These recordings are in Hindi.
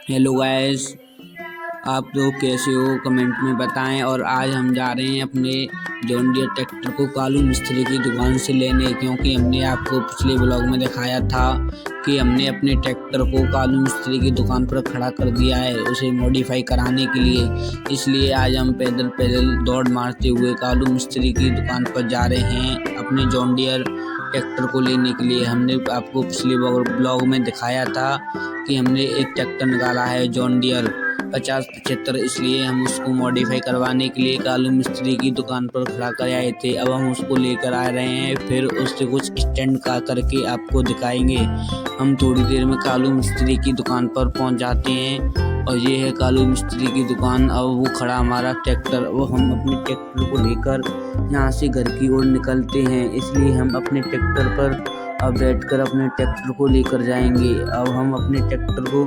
हेलो गाइस, आप लोग कैसे हो कमेंट में बताएं। और आज हम जा रहे हैं अपने जॉन डियर ट्रैक्टर को कालू मिस्त्री की दुकान से लेने, क्योंकि हमने आपको पिछले ब्लॉग में दिखाया था कि हमने अपने ट्रैक्टर को कालू मिस्त्री की दुकान पर खड़ा कर दिया है उसे मॉडिफाई कराने के लिए। इसलिए आज हम पैदल पैदल दौड़ मारते हुए कालू मिस्त्री की दुकान पर जा रहे हैं अपने जॉन डियर ट्रैक्टर को लेने के लिए। हमने आपको पिछले ब्लॉग में दिखाया था कि हमने एक ट्रैक्टर निकाला है जॉन डियर 5075, इसलिए हम उसको मॉडिफाई करवाने के लिए कालू मिस्त्री की दुकान पर खड़ा कर आए थे। अब हम उसको लेकर आ रहे हैं, फिर उससे कुछ स्टैंड का करके आपको दिखाएंगे। हम थोड़ी देर में कालू मिस्त्री की दुकान पर पहुंच जाते हैं और ये है कालू मिस्त्री की दुकान। अब वो खड़ा हमारा ट्रैक्टर, वो हम अपने ट्रैक्टर को लेकर यहाँ से घर की ओर निकलते हैं। इसलिए हम अपने ट्रैक्टर पर अब बैठकर अपने ट्रैक्टर को लेकर जाएंगे। अब हम अपने ट्रैक्टर को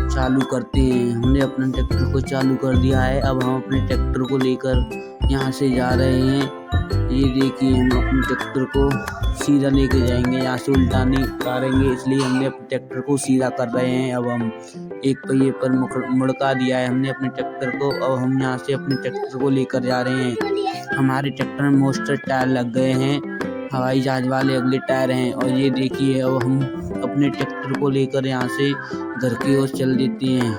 चालू करते हैं। हमने अपने ट्रैक्टर को चालू कर दिया है। अब हम अपने ट्रैक्टर को लेकर यहाँ से जा रहे हैं। ये देखिए, हम अपने ट्रैक्टर को सीधा लेके जाएंगे, यहाँ से उल्टा नहीं उतारेंगे, इसलिए हमने अपने ट्रैक्टर को सीधा कर रहे हैं। अब हम एक पहिए पर मुड़का दिया है हमने अपने ट्रैक्टर को। अब हम यहाँ से अपने ट्रैक्टर को लेकर जा रहे हैं। हमारे ट्रैक्टर में मोस्टर टायर लग गए हैं, हवाई जहाज वाले अगले टायर हैं। और ये देखिए, अब हम अपने ट्रैक्टर को लेकर यहाँ से घर की ओर चल देते हैं।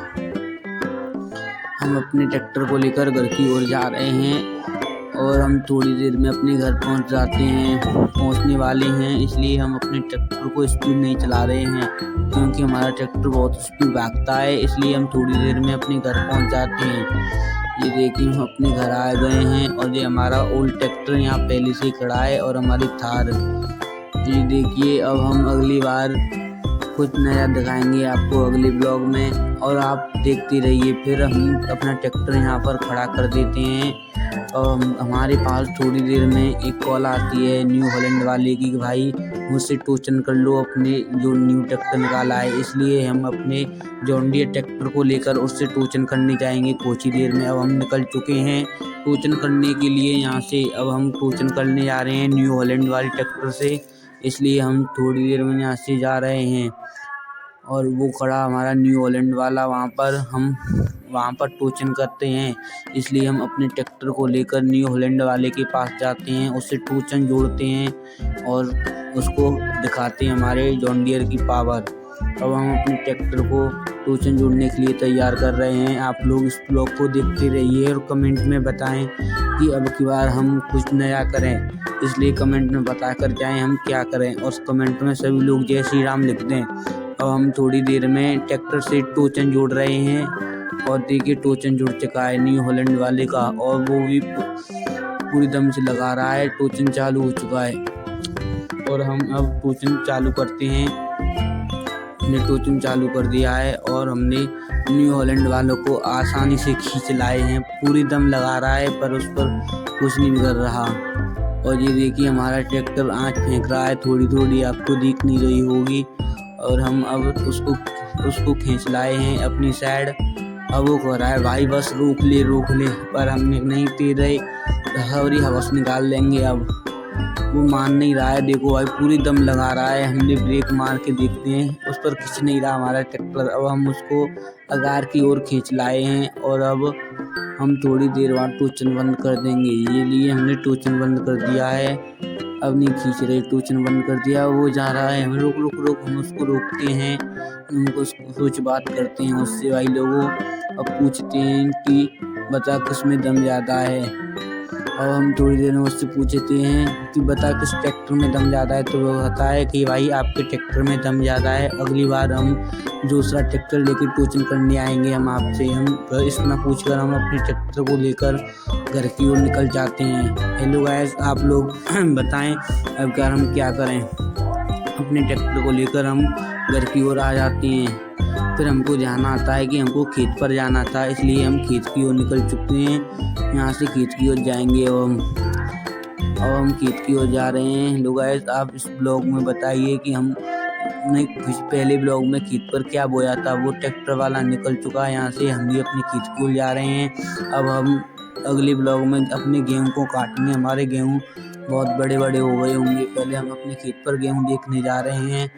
हम अपने ट्रैक्टर को लेकर घर की ओर जा रहे हैं और हम थोड़ी देर में अपने घर पहुंच जाते हैं, पहुंचने वाले हैं। इसलिए हम अपने ट्रैक्टर को स्पीड नहीं चला रहे हैं, क्योंकि हमारा ट्रैक्टर बहुत स्पीड भागता है। इसलिए हम थोड़ी देर में अपने घर पहुंच जाते हैं। ये देखिए, हम अपने घर आ गए हैं और ये हमारा ओल्ड ट्रैक्टर यहाँ पहले से खड़ा है और हमारी थार। ये देखिए, अब हम अगली बार कुछ नया दिखाएंगे आपको अगले ब्लॉग में, और आप देखते रहिए। फिर हम अपना ट्रैक्टर यहाँ पर खड़ा कर देते हैं और हमारे पास थोड़ी देर में एक कॉल आती है न्यू हॉलैंड वाले की, भाई मुझसे टोचन कर लो अपने जो न्यू ट्रैक्टर निकाला है। इसलिए हम अपने जॉन डियर ट्रैक्टर को लेकर उससे टोचन करने जाएंगे कुछ ही देर में। अब हम निकल चुके हैं टोचन करने के लिए यहाँ से। अब हम टोचन करने जा रहे हैं न्यू हॉलैंड वाले ट्रैक्टर से, इसलिए हम थोड़ी देर में यहाँ से जा रहे हैं। और वो खड़ा हमारा न्यू हॉलैंड वाला, हम वहाँ पर टोचन करते हैं। इसलिए हम अपने ट्रैक्टर को लेकर न्यू हॉलैंड वाले के पास जाते हैं, उससे टोचन जोड़ते हैं और उसको दिखाते हैं हमारे जॉन डियर की पावर। अब हम अपने ट्रैक्टर को टोचन जोड़ने के लिए तैयार कर रहे हैं। आप लोग इस ब्लॉग को देखते रहिए और कमेंट में बताएं कि अब की बार हम कुछ नया करें। इसलिए कमेंट में बता कर जाएँ हम क्या करें, और कमेंट में सभी लोग जय श्री राम लिख दें। अब हम थोड़ी देर में ट्रैक्टर से टोचन जोड़ रहे हैं और देखिए टोचन जुड़ चुका है न्यू हॉलैंड वाले का, और वो भी पूरी दम से लगा रहा है। टोचन चालू हो चुका है और हम अब टोचन चालू करते हैं। हमने टोचन चालू कर दिया है और हमने न्यू हॉलैंड वालों को आसानी से खींच लाए हैं। पूरी दम लगा रहा है पर उस पर कुछ नहीं बिगड़ रहा। और ये देखिए, हमारा ट्रैक्टर आँच फेंक रहा है थोड़ी थोड़ी, आपको दिख नहीं रही होगी। और हम अब उसको खींच लाए हैं अपनी साइड। अब वो कह रहा है भाई बस रोक ले, पर हमने नहीं दे रहे, हरी हवस निकाल लेंगे। अब वो मान नहीं रहा है, देखो भाई पूरी दम लगा रहा है। हमने ब्रेक मार के देखते हैं, उस पर खींच नहीं रहा हमारा ट्रैक्टर। अब हम उसको अगार की ओर खींच लाए हैं और अब हम थोड़ी देर बाद टोचन बंद कर देंगे। ये लिए हमने टोचन बंद कर दिया है, अब नहीं खींच रहे, टोचन बंद कर दिया। वो जा रहा है, हम रुक, हम उसको रोकते हैं, उनको कुछ बात करते हैं उससे भाई लोगों। अब पूछते हैं कि बता किस में दम ज़्यादा है। अब हम थोड़ी देर में उससे पूछते हैं कि बता किस ट्रैक्टर में दम ज़्यादा है, तो वो कहता है कि भाई आपके ट्रैक्टर में दम ज़्यादा है, अगली बार हम दूसरा ट्रैक्टर लेकर टोचन करने आएंगे हम आपसे। हम इतना पूछकर हम अपने ट्रैक्टर को लेकर घर की ओर निकल जाते हैं। हेलो गाइस, आप लोग बताएं अब क्या हम क्या करें। अपने ट्रैक्टर को लेकर हम घर की ओर आ जाते हैं। फिर हमको जाना आता है कि हमको खेत पर जाना था, इसलिए हम खेत की ओर निकल चुके हैं। यहाँ से खेत की ओर जाएंगे अब हम खेत की ओर जा रहे हैं। लोग गाइस, आप इस ब्लॉग में बताइए कि हमने पहले ब्लॉग में खेत पर क्या बोया था। वो ट्रैक्टर वाला निकल चुका है यहाँ से, हम भी अपने खेत की ओर जा रहे हैं। अब हम अगले ब्लॉग में अपने गेहूँ को काटेंगे। हमारे गेहूँ बहुत बड़े बड़े हो गए होंगे। पहले हम अपने खेत पर गेहूँ देखने जा रहे हैं